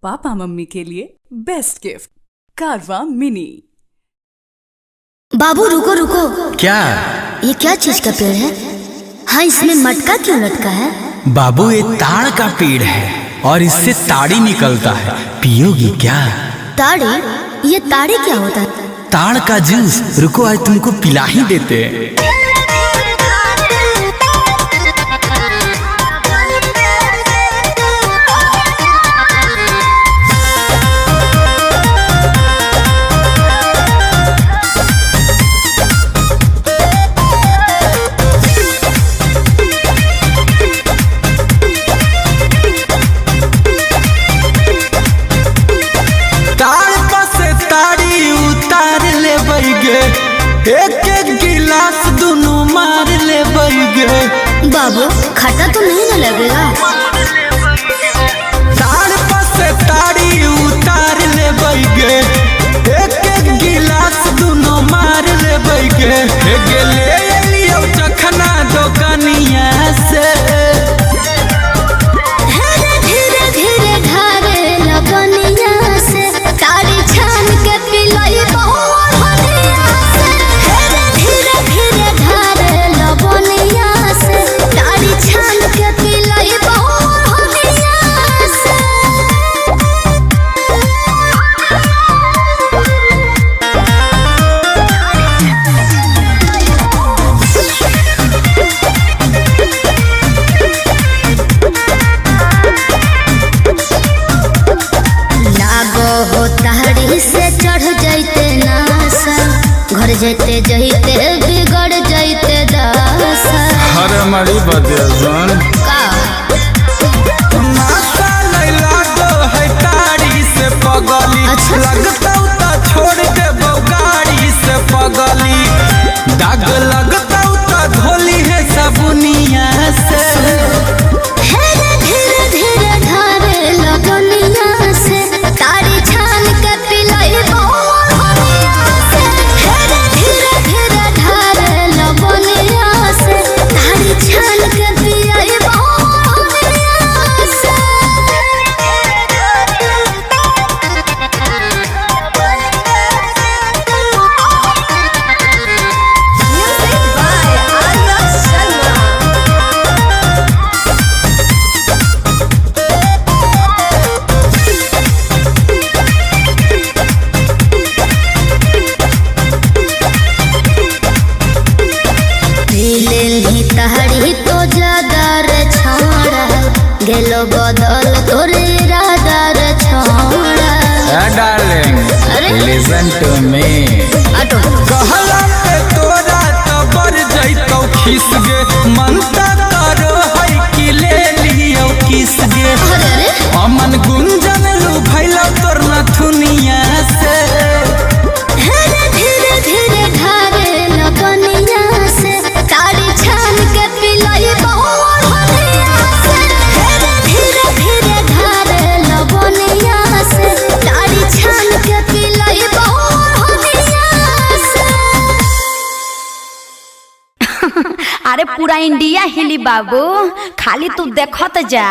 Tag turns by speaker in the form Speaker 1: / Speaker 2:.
Speaker 1: Papa mummy के लिए best gift कारवा मिनी।
Speaker 2: बाबू रुको रुको।
Speaker 3: क्या?
Speaker 2: ये क्या चीज का पेड़ है? हाँ, इसमें मटका क्यों लटका है?
Speaker 3: बाबू ये ताड़ का पेड़ है और इससे ताड़ी निकलता है, पियोगी क्या?
Speaker 2: ताड़ी? ये ताड़ी क्या होता है?
Speaker 3: ताड़ का जूस। रुको आज तुमको पिला ही देते हैं। एक एक गिलास दोनों मार ले बैगे।
Speaker 2: बाबू खट्टा तो नहीं ना लगेगा?
Speaker 3: ताड़ पर से ताड़ी उतार ले बैगे। एक एक गिलास दोनों मार ले बैगे। गेले लियो चखना दुकानिया से।
Speaker 2: धीरे धीरे ढारे लगनिया से ताड़ी छान के पिलाई बहुत। घर जैते जहिते बिगड़ जैते दासा।
Speaker 3: हरे मरी बदन
Speaker 2: का
Speaker 3: नाता लैला दो है ताड़ी से पगली।
Speaker 2: अच्छा?
Speaker 3: लगता तो छोड़ दे गाड़ी से पगली। दाग लगता तो धोली है सबुनिया से।
Speaker 2: धीरे धीरे ढारे लगनिया से ताड़ी छान के पिलाई गेलो बदल तोरे इरादा रे छोड़ा।
Speaker 3: Darling listen to me. कहला पे तोरा तो बर जइतो खिस गे। मनता करो है कि ले लियो किस गे। अमन गुंजन लू भइलो तोर नथुनिया से।
Speaker 2: धीरे धीरे ढारे लगनिया से ताड़ी छान के पिलाई बहुत।
Speaker 4: अरे पूरा इंडिया हिली बाबू, खाली तू देखत जा।